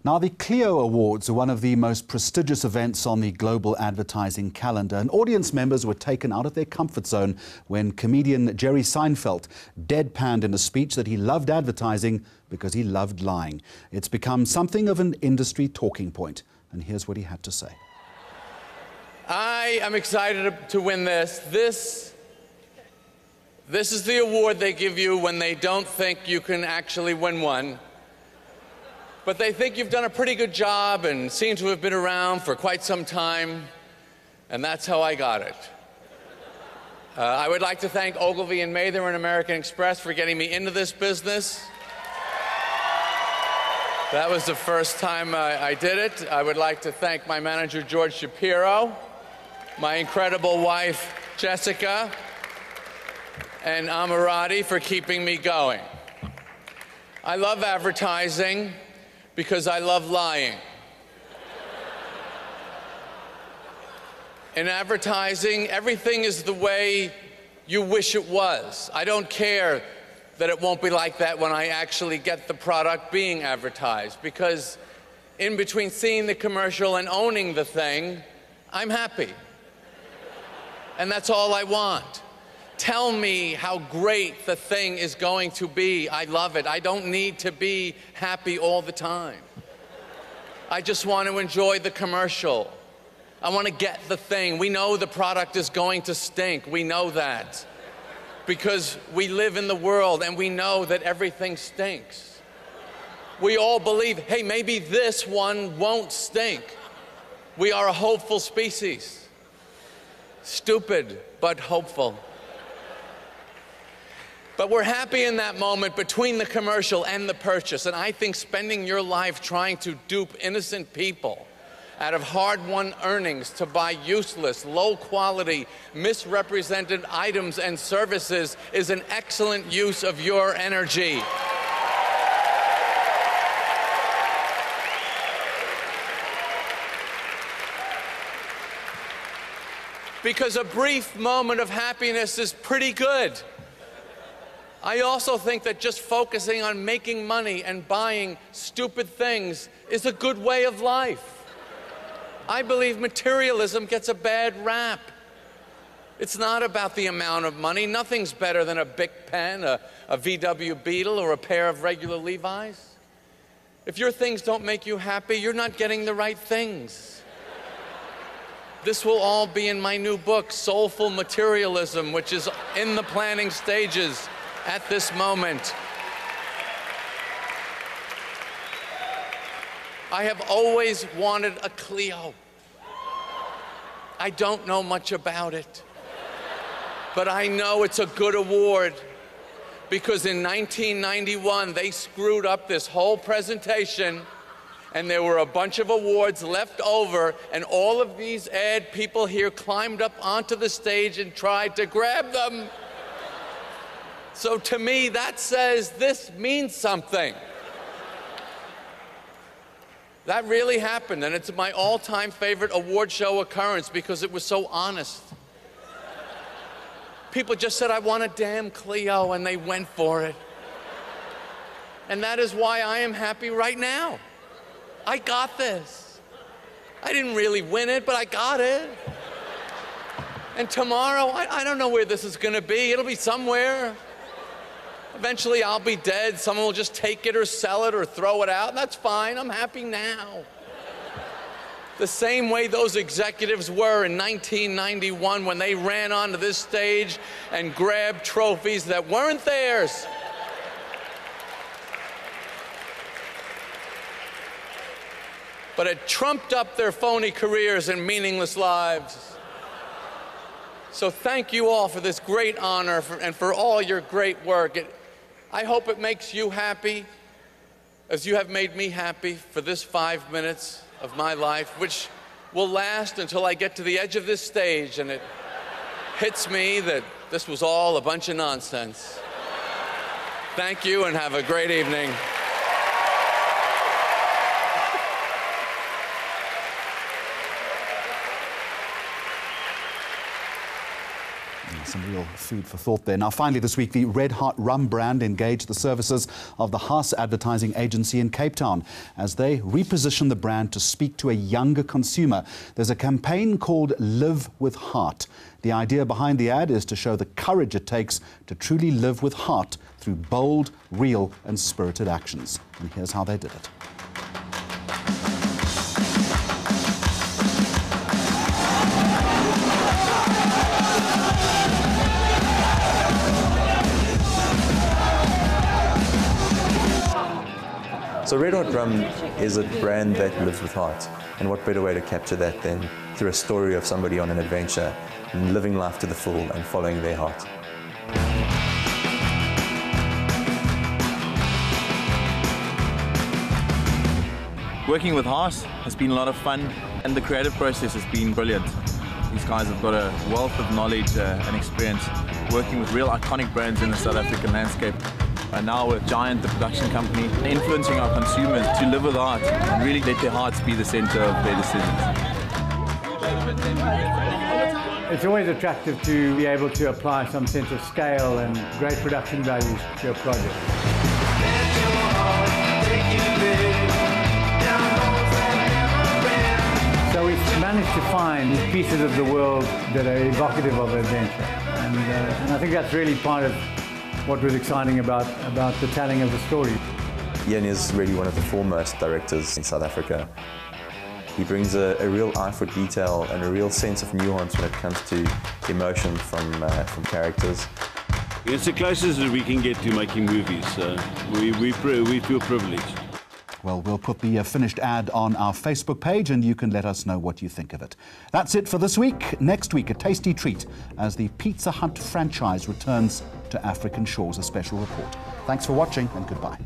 Now, the Clio Awards are one of the most prestigious events on the global advertising calendar, and audience members were taken out of their comfort zone when comedian Jerry Seinfeld deadpanned in a speech that he loved advertising because he loved lying. It's become something of an industry talking point, and here's what he had to say. I am excited to win this. This is the award they give you when they don't think you can actually win one. But they think you've done a pretty good job and seem to have been around for quite some time, and that's how I got it. I would like to thank Ogilvy and Mather and American Express for getting me into this business. That was the first time I did it. I would like to thank my manager, George Shapiro, my incredible wife, Jessica, and Amirati for keeping me going. I love advertising because I love lying. In advertising, everything is the way you wish it was. I don't care that it won't be like that when I actually get the product being advertised, because in between seeing the commercial and owning the thing, I'm happy. And that's all I want. Tell me how great the thing is going to be. I love it. I don't need to be happy all the time. I just want to enjoy the commercial. I want to get the thing. We know the product is going to stink. We know that. Because we live in the world and we know that everything stinks. We all believe, hey, maybe this one won't stink. We are a hopeful species. Stupid, but hopeful. But we're happy in that moment between the commercial and the purchase. And I think spending your life trying to dupe innocent people out of hard-won earnings to buy useless, low-quality, misrepresented items and services is an excellent use of your energy. Because a brief moment of happiness is pretty good. I also think that just focusing on making money and buying stupid things is a good way of life. I believe materialism gets a bad rap. It's not about the amount of money. Nothing's better than a Bic pen, a VW Beetle, or a pair of regular Levi's. If your things don't make you happy, you're not getting the right things. This will all be in my new book, Soulful Materialism, which is in the planning stages at this moment. I have always wanted a Clio. I don't know much about it, but I know it's a good award because in 1991 they screwed up this whole presentation and there were a bunch of awards left over, and all of these ad people here climbed up onto the stage and tried to grab them. So to me, that says this means something. That really happened, and it's my all-time favorite award show occurrence because it was so honest. People just said, I want a damn Clio, and they went for it. And that is why I am happy right now. I got this. I didn't really win it, but I got it. And tomorrow, I don't know where this is going to be. It'll be somewhere. Eventually, I'll be dead. Someone will just take it or sell it or throw it out. That's fine. I'm happy now. The same way those executives were in 1991 when they ran onto this stage and grabbed trophies that weren't theirs. But it trumped up their phony careers and meaningless lives. So thank you all for this great honor and for all your great work. I hope it makes you happy as you have made me happy for this 5 minutes of my life, which will last until I get to the edge of this stage and it hits me that this was all a bunch of nonsense. Thank you and have a great evening. some real food for thought there. Now, finally this week, the Red Heart Rum brand engaged the services of the Haas advertising agency in Cape Town as they reposition the brand to speak to a younger consumer. There's a campaign called Live with Heart. The idea behind the ad is to show the courage it takes to truly live with heart through bold, real and spirited actions. And here's how they did it. So Red Heart Rum is a brand that lives with heart, and what better way to capture that than through a story of somebody on an adventure, and living life to the full and following their heart. Working with Haas has been a lot of fun, and the creative process has been brilliant. These guys have got a wealth of knowledge and experience working with real iconic brands in the South African landscape. And now with Giant, the production company, influencing our consumers to live with heart and really let their hearts be the center of their decisions. It's always attractive to be able to apply some sense of scale and great production values to your project. So we've managed to find these pieces of the world that are evocative of adventure. And I think that's really part of what was exciting about the telling of the story. Ian is really one of the foremost directors in South Africa. He brings a real eye for detail and a real sense of nuance when it comes to emotion from characters. It's the closest that we can get to making movies, so we feel privileged. Well, we'll put the finished ad on our Facebook page and you can let us know what you think of it. That's it for this week. Next week, a tasty treat as the Pizza Hut franchise returns to African shores, a special report. Thanks for watching and goodbye.